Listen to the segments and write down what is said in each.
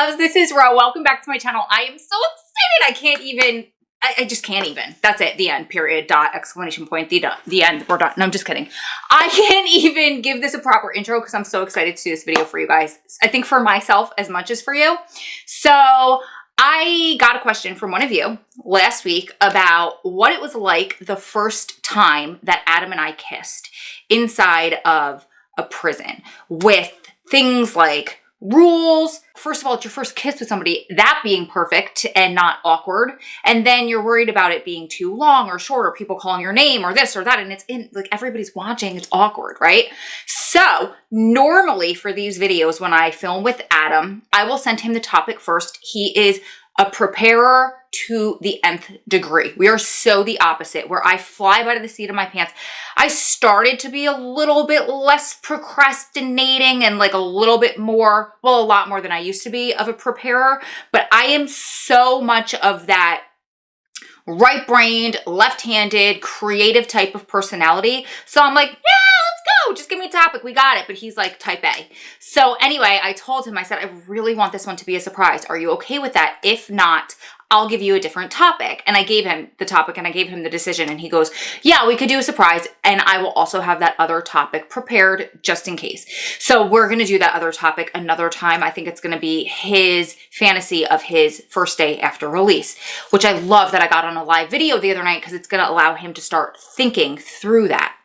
loves, this is Ro. Welcome back to my channel. I am so excited. I just can't even. That's it. The end. Period. Dot. Exclamation point. The end. We're done. No, I'm just kidding. I can't even give this a proper intro because I'm so excited to do this video for you guys. I think for myself as much as for you. So I got a question from one of you last week about what it was like the first time that Adam and I kissed inside of a prison with things like rules. First of all, it's your first kiss with somebody, that being perfect and not awkward. And then you're worried about it being too long or short or people calling your name or this or that. And it's in like everybody's watching. It's awkward, right? So normally for these videos, when I film with Adam, I will send him the topic first. He is a preparer to the nth degree. We are so the opposite, where I fly by the seat of my pants. I started to be a little bit less procrastinating and like a little bit more, well, a lot more than I used to be of a preparer, but I am so much of that right-brained, left-handed, creative type of personality. So I'm like, yeah, let's go. Just give me a topic. We got it. But he's like type A. So anyway, I told him, I said, I really want this one to be a surprise. Are you okay with that? If not, I'll give you a different topic. And I gave him the topic and I gave him the decision. And he goes, yeah, we could do a surprise. And I will also have that other topic prepared just in case. So we're going to do that other topic another time. I think it's going to be his fantasy of his first day after release, which I love that I got on a live video the other night because it's going to allow him to start thinking through that.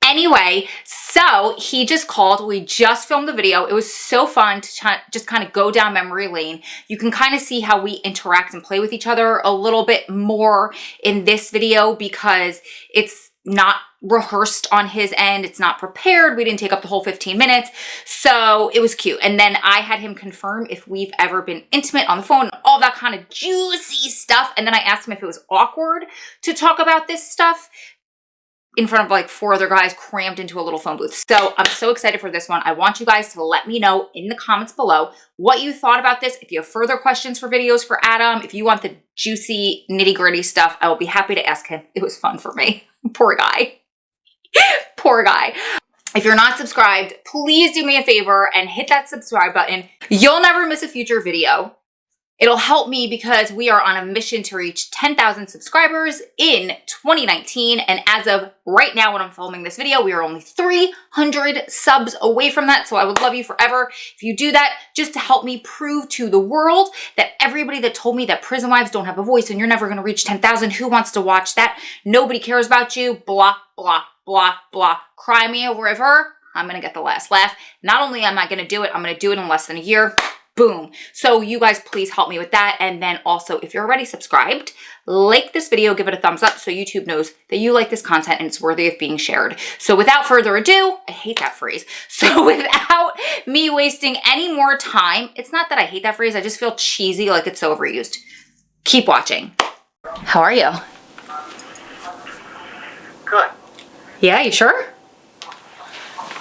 Anyway, so he just called. We just filmed the video. It was so fun to just kind of go down memory lane. You can kind of see how we interact and play with each other a little bit more in this video because it's not rehearsed on his end. It's not prepared. We didn't take up the whole 15 minutes. So it was cute. And then I had him confirm if we've ever been intimate on the phone, all that kind of juicy stuff. And then I asked him if it was awkward to talk about this stuff in front of like 4 other guys crammed into a little phone booth. So I'm so excited for this one. I want you guys to let me know in the comments below what you thought about this. If you have further questions for videos for Adam, if you want the juicy nitty gritty stuff, I will be happy to ask him. It was fun for me. Poor guy. Poor guy. If you're not subscribed, please do me a favor and hit that subscribe button. You'll never miss a future video. It'll help me because we are on a mission to reach 10,000 subscribers in 2019. And as of right now, when I'm filming this video, we are only 300 subs away from that. So I would love you forever if you do that, just to help me prove to the world that everybody that told me that prison wives don't have a voice and you're never going to reach 10,000, who wants to watch that? Nobody cares about you. Blah, blah, blah, blah. Cry me a river. I'm going to get the last laugh. Not only am I going to do it, I'm going to do it in less than a year. Boom. So you guys please help me with that. And then also, if you're already subscribed, like this video, give it a thumbs up so YouTube knows that you like this content and it's worthy of being shared. So without further ado, I hate that phrase. So without me wasting any more time, it's not that I hate that phrase. I just feel cheesy, like it's so overused. Keep watching. How are you? Good. Yeah, you sure?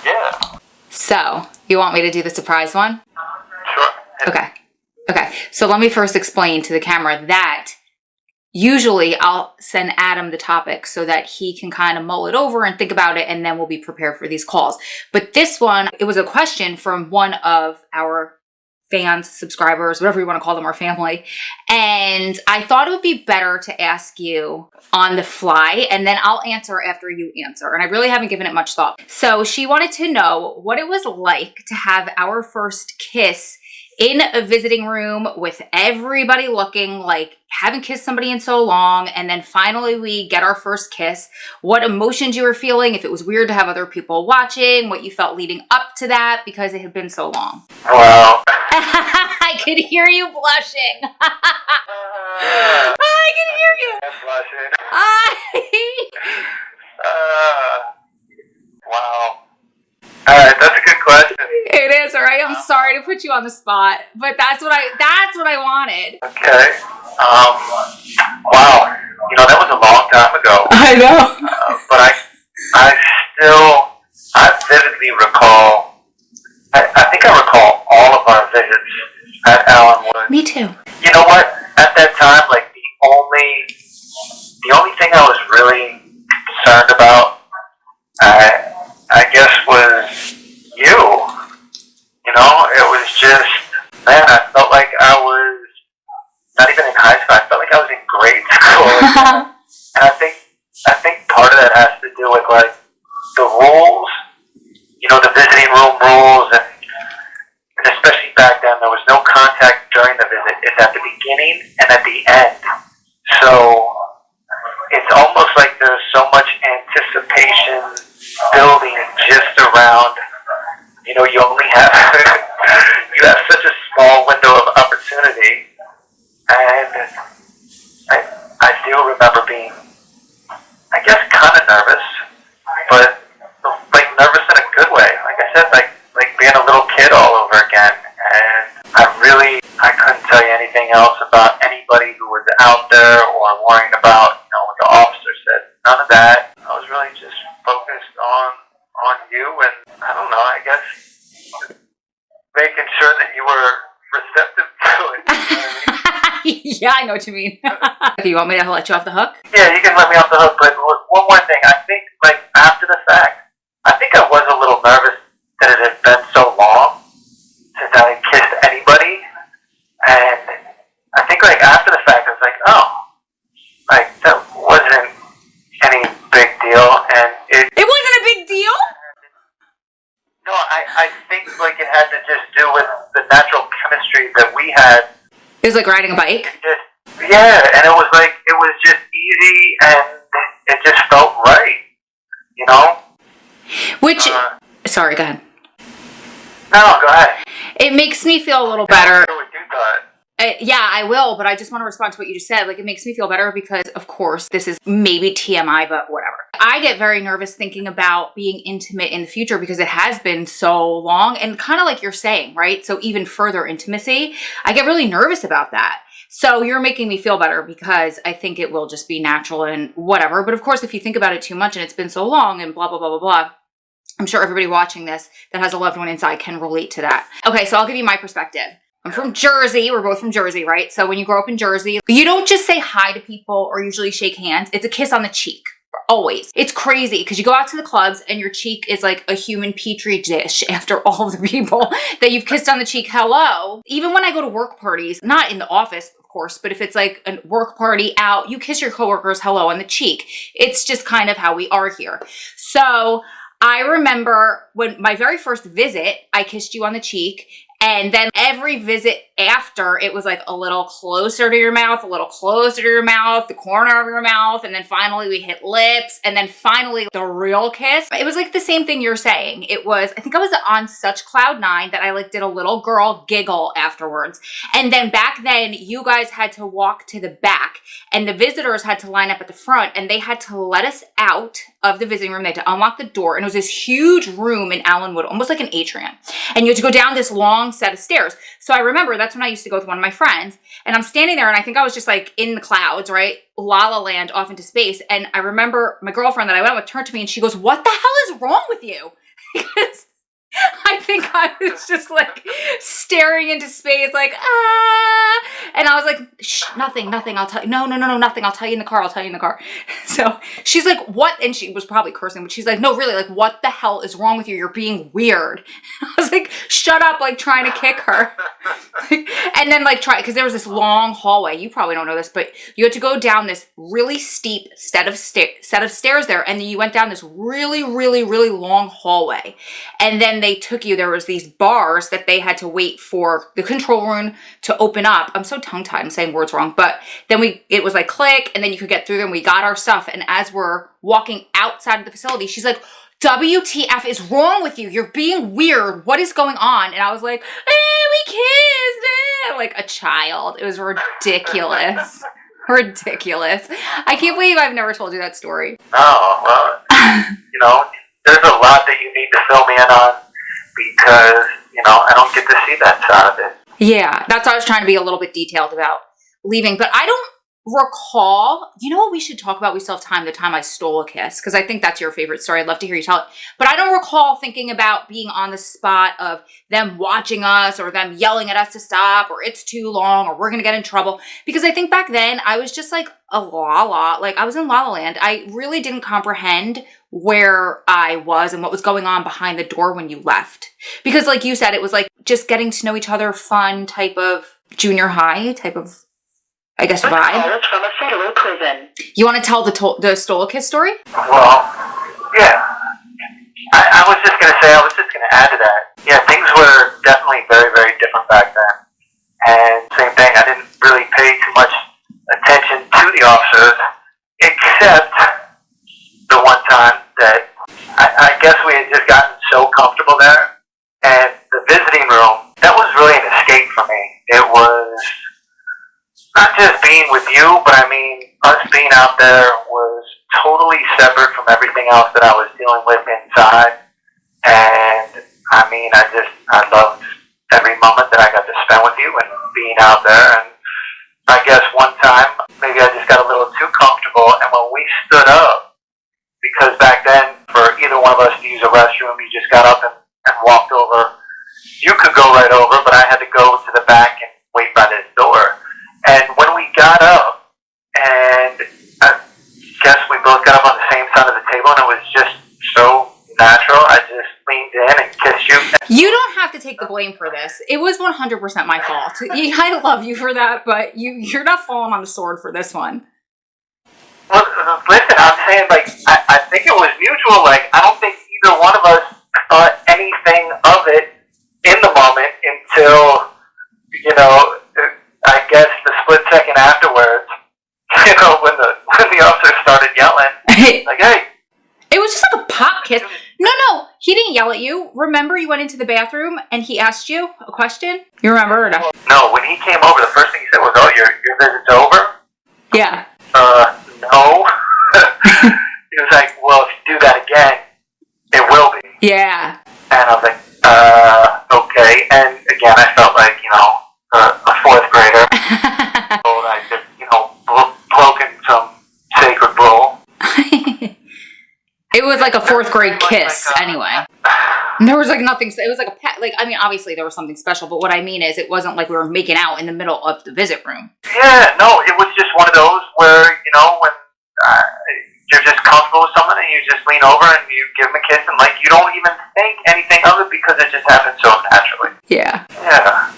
Yeah. So you want me to do the surprise one? Sure. Okay. So let me first explain to the camera that usually I'll send Adam the topic so that he can kind of mull it over and think about it, and then we'll be prepared for these calls. But this one, it was a question from one of our fans, subscribers, whatever you want to call them, our family. And I thought it would be better to ask you on the fly, and then I'll answer after you answer. And I really haven't given it much thought. So she wanted to know what it was like to have our first kiss in a visiting room with everybody looking, like haven't kissed somebody in so long, and then finally we get our first kiss. What emotions you were feeling, if it was weird to have other people watching, what you felt leading up to that because it had been so long. Wow. I could hear you blushing. I can hear you. I'm blushing. Wow. All right, that's a good question. It is, all right. I'm sorry to put you on the spot, but that's what I wanted. Okay. Wow. You know, that was a long time ago. I know. But I vividly recall, I think I recall all of our visits at Allenwood. Me too. You know what? At that time, like the only thing I was really concerned about, I guess, was you. You know, it was just, man, I felt like I like the rules, the visiting room rules, and especially back then, there was no contact during the visit. It's at the beginning and at the end. So it's almost like there's so much anticipation building just around, you only have, you have such a small window of opportunity. And I do remember being, I guess, kind of nervous, but like nervous in a good way. Like I said, like being a little kid all over again. And I couldn't tell you anything else about anybody who was out there or worrying about, what the officer said. None of that. I was really just focused on you and, I don't know, I guess making sure that you were receptive to it. You know what I mean? Yeah, I know what you mean. Do you want me to let you off the hook? Yeah, you can let me off the hook, but one more thing. I think, after the fact, I think I was a little nervous that it had been so long since I had kissed anybody, and I think, after the fact, I was like, oh, that wasn't any big deal, and it wasn't a big deal? No, I think, it had to just do with the natural chemistry that we had. It was like riding a bike? Yeah, and it was just easy, and it just felt right, Which, sorry, go ahead. No, go ahead. It makes me feel a little better. I what you thought. Yeah, I will, but I just want to respond to what you just said. It makes me feel better because, of course, this is maybe TMI, but whatever. I get very nervous thinking about being intimate in the future because it has been so long, and kind of like you're saying, right? So even further intimacy, I get really nervous about that. So you're making me feel better because I think it will just be natural and whatever. But of course, if you think about it too much and it's been so long and blah, blah, blah, blah, blah, I'm sure everybody watching this that has a loved one inside can relate to that. Okay, so I'll give you my perspective. I'm from Jersey. We're both from Jersey, right? So when you grow up in Jersey, you don't just say hi to people or usually shake hands. It's a kiss on the cheek. Always. It's crazy because you go out to the clubs and your cheek is like a human petri dish after all of the people that you've kissed on the cheek. Hello. Even when I go to work parties, not in the office, of course, but if it's like a work party out, you kiss your coworkers hello on the cheek. It's just kind of how we are here. So I remember when my very first visit, I kissed you on the cheek. And then every visit after, it was like a little closer to your mouth, a little closer to your mouth, the corner of your mouth. And then finally we hit lips. And then finally the real kiss. It was like the same thing you're saying. It was, I think I was on such cloud nine that I did a little girl giggle afterwards. And then back then you guys had to walk to the back and the visitors had to line up at the front and they had to let us out of the visiting room. They had to unlock the door. And it was this huge room in Allenwood, almost like an atrium. And you had to go down this long set of stairs. So I remember that's when I used to go with one of my friends and I'm standing there and I think I was just in the clouds, right? La La Land off into space. And I remember my girlfriend that I went with turned to me and she goes, "What the hell is wrong with you?" Because I think I was just staring into space and I was like, "Shh, nothing, I'll tell you. No, nothing. I'll tell you in the car. So she's like, "What?" And she was probably cursing, but she's like, "No, really, what the hell is wrong with you? You're being weird." I was like, "Shut up," trying to kick her. And then because there was this long hallway. You probably don't know this, but you had to go down this really steep set of stairs there. And then you went down this really, really, really long hallway. And then they took you, there was these bars that they had to wait for the control room to open up. I'm so tongue-tied, I'm saying words wrong, but then it was click, and then you could get through them. We got our stuff, and as we're walking outside of the facility, she's like, "WTF is wrong with you? You're being weird. What is going on?" And I was like, "We kissed," like a child. It was ridiculous. Ridiculous. I can't believe I've never told you that story. Oh, well, there's a lot that you need to fill me in on because, I don't get to see that side of it. Yeah, that's why I was trying to be a little bit detailed about leaving. But I don't recall, you know what we should talk about? We still have time, the time I stole a kiss, because I think that's your favorite story. I'd love to hear you tell it. But I don't recall thinking about being on the spot of them watching us or them yelling at us to stop or it's too long or we're going to get in trouble. Because I think back then I was just a la-la. I was in La La Land. I really didn't comprehend where I was and what was going on behind the door when you left. Because like you said, it was just getting to know each other, fun type of junior high type of, I guess, vibe. From a federal prison. You want to tell the stole a kiss story? Well, Yeah. I was just going to add to that. Yeah, things were definitely very, very different back then. And same thing, I didn't really pay too much attention to the officers, except the one time that I guess we had just gotten so comfortable there. And the visiting room, that was really an escape for me. It was not just being with you, but I mean, us being out there was totally separate from everything else that I was dealing with inside. And I mean, I loved every moment that I got to spend with you and being out there. And I guess one time, maybe I just got a little too comfortable. And when we stood up, because back then, for either one of us to use a restroom, you just got up and walked over. You could go right over, but I had to go to the back and wait by this door. And when we got up, and I guess we both got up on the same side of the table, and it was just so natural. I just leaned in and kissed you. You don't have to take the blame for this. It was 100% my fault. I love you for that, but you're not falling on the sword for this one. Well, listen, I'm saying, like, I think it was mutual. Like, I don't think either one of us thought anything of it in the moment until, you know, I guess the split second afterwards, you know, when the officer started yelling, like, hey. It was just like a pop kiss. No, he didn't yell at you. Remember you went into the bathroom and he asked you a question? You remember or no? No, when he came over, the first thing he said was, oh, your visit's over? Yeah. No. He was like, well, if you do that again, it will be. Yeah. And I was like, okay. And again, I felt like, you know, a fourth grader. I just, you know, broken some sacred rule. It was like a fourth grade kiss, anyway. There was like nothing. It was like a pet. Like, I mean, obviously there was something special, but what I mean is, it wasn't like we were making out in the middle of the visit room. Yeah, no, it was just one of those where, you know, when you're just comfortable with someone and you just lean over and you give them a kiss, and like you don't even think anything of it because it just happens so naturally. Yeah. Yeah.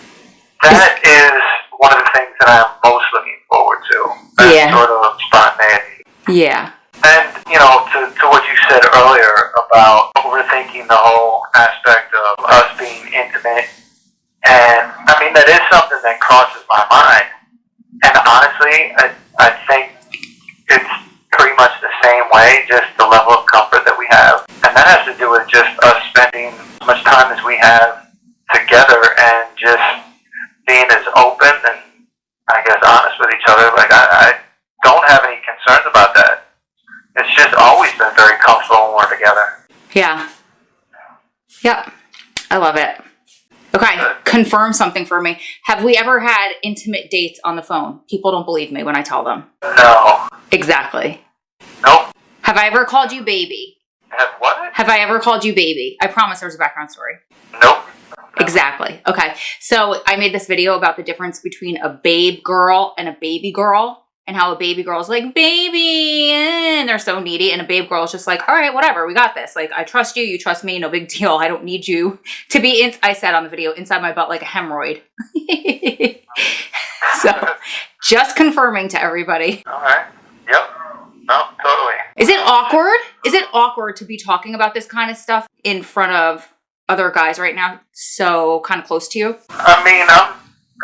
That is one of the things that I'm most looking forward to. That sort of spontaneity. Yeah. And, you know, to what you said earlier about overthinking the whole aspect of us being intimate, and I mean, that is something that crosses my mind. And honestly, I think it's pretty much the same way, just the level of comfort that we have. And that has to do with just us spending as much time as we have together and just being as open and, I guess, honest with each other. Like, I don't have any concerns about that. It's just always been very comfortable when we're together. Yeah. Yep. I love it. Okay. Confirm something for me. Have we ever had intimate dates on the phone? People don't believe me when I tell them. No. Exactly. Nope. Have I ever called you baby? Have what? Have I ever called you baby? I promise there's a background story. Nope. Exactly. Okay. So I made this video about the difference between a babe girl and a baby girl, and how a baby girl is like, baby, and they're so needy. And a babe girl is just like, all right, whatever, we got this. Like, I trust you, you trust me, no big deal. I don't need you to be, I said on the video, inside my butt like a hemorrhoid. So, just confirming to everybody. All right. Yep. No, totally. Is it awkward? Is it awkward to be talking about this kind of stuff in front of other guys right now, so kind of close to you? I mean,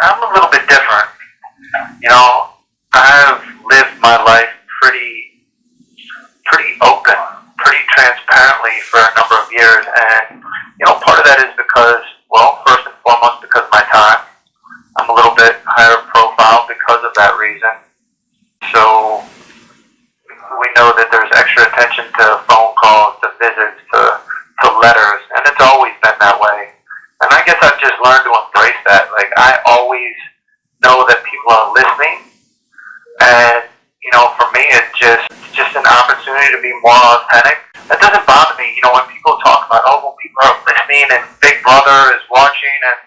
I'm a little bit different. You know, I've lived my life pretty open, pretty transparently for a number of years, and, you know, part of that is because, well, first and foremost, because of my time. I'm a little bit higher profile because of that reason. So we know that there's extra attention to phone calls, to visits, to letters, and it's always been that way. And I guess I've just learned to embrace that. Like, I always know that people are listening, and, you know, for me, it's just an opportunity to be more authentic. That doesn't bother me, you know, when people talk about, oh, well, people are listening and Big Brother is watching, and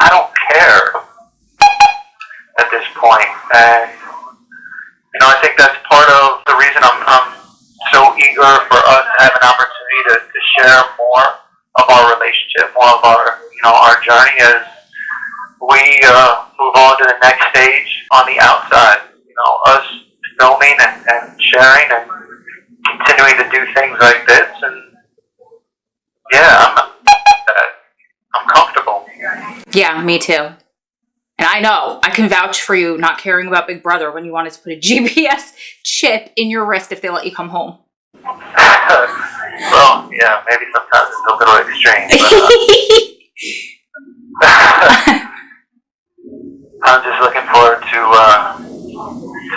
I don't care at this point. And, you know, I think that's part of the reason I'm so eager for us to have an opportunity to share more of our relationship, more of our, you know, our journey as we move on to the next stage on the outside. You know, us filming and sharing and continuing to do things like this, and yeah, I'm comfortable. Yeah, me too. And I know, I can vouch for you not caring about Big Brother when you wanted to put a GPS chip in your wrist if they let you come home. Well, yeah, maybe sometimes it's a little extreme, but I'm just looking forward to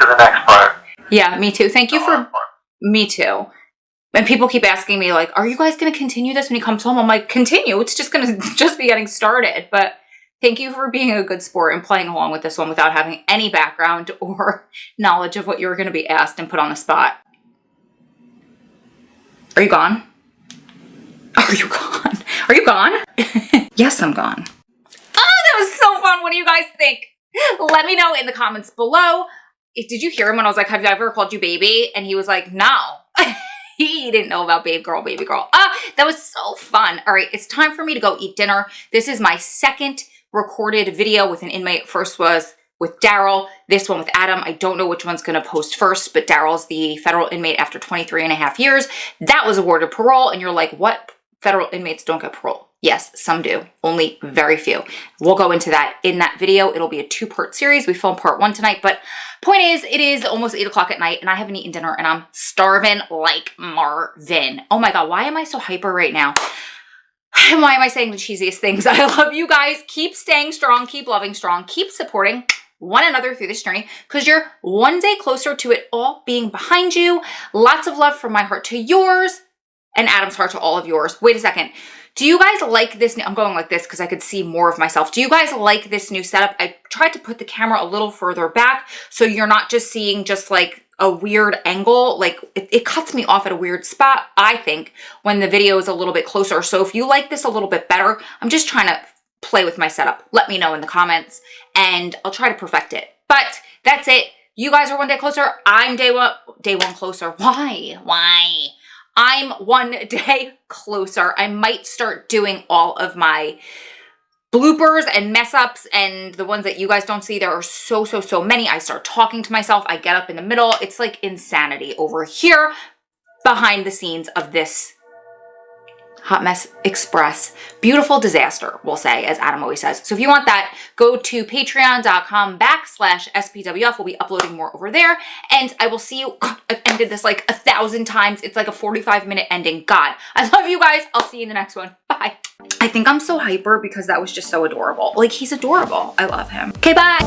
the next part. Yeah, me too. Thank you for... Me too. And people keep asking me, like, are you guys going to continue this when he comes home? I'm like, continue. It's just going to just be getting started. But thank you for being a good sport and playing along with this one without having any background or knowledge of what you were going to be asked and put on the spot. Are you gone? Are you gone? Are you gone? Yes, I'm gone. Oh, that was so fun. What do you guys think? Let me know in the comments below. Did you hear him when I was like, have I ever called you baby? And he was like, no. He didn't know about baby girl. That was so fun. All right, it's time for me to go eat dinner. This is my second recorded video with an inmate. First was with Daryl, this one with Adam. I don't know which one's gonna post first, but Daryl's the federal inmate after 23.5 years. That was awarded parole, and you're like, what? Federal inmates don't get parole. Yes, some do, only very few. We'll go into that in that video. It'll be a 2-part series. We filmed part 1 tonight, but point is, it is almost 8 o'clock at night and I haven't eaten dinner and I'm starving like Marvin. Oh my God, why am I so hyper right now? And why am I saying the cheesiest things? I love you guys. Keep staying strong, keep loving strong, keep supporting one another through this journey because you're one day closer to it all being behind you. Lots of love from my heart to yours and Adam's heart to all of yours. Wait a second. Do you guys like this? I'm going like this because I could see more of myself. Do you guys like this new setup? I tried to put the camera a little further back so you're not just seeing just like a weird angle. Like it cuts me off at a weird spot, I think, when the video is a little bit closer. So if you like this a little bit better, I'm just trying to play with my setup. Let me know in the comments and I'll try to perfect it. But that's it. You guys are one day closer. I'm day one closer. Why? I'm one day closer. I might start doing all of my bloopers and mess ups and the ones that you guys don't see. There are so many. I start talking to myself. I get up in the middle. It's like insanity over here behind the scenes of this Hot Mess Express. Beautiful disaster, we'll say, as Adam always says. So if you want that, go to patreon.com/SPWF. We'll be uploading more over there. And I will see you. I've ended this like 1,000 times. It's like a 45-minute ending. God, I love you guys. I'll see you in the next one. Bye. I think I'm so hyper because that was just so adorable. Like, he's adorable. I love him. Okay, bye.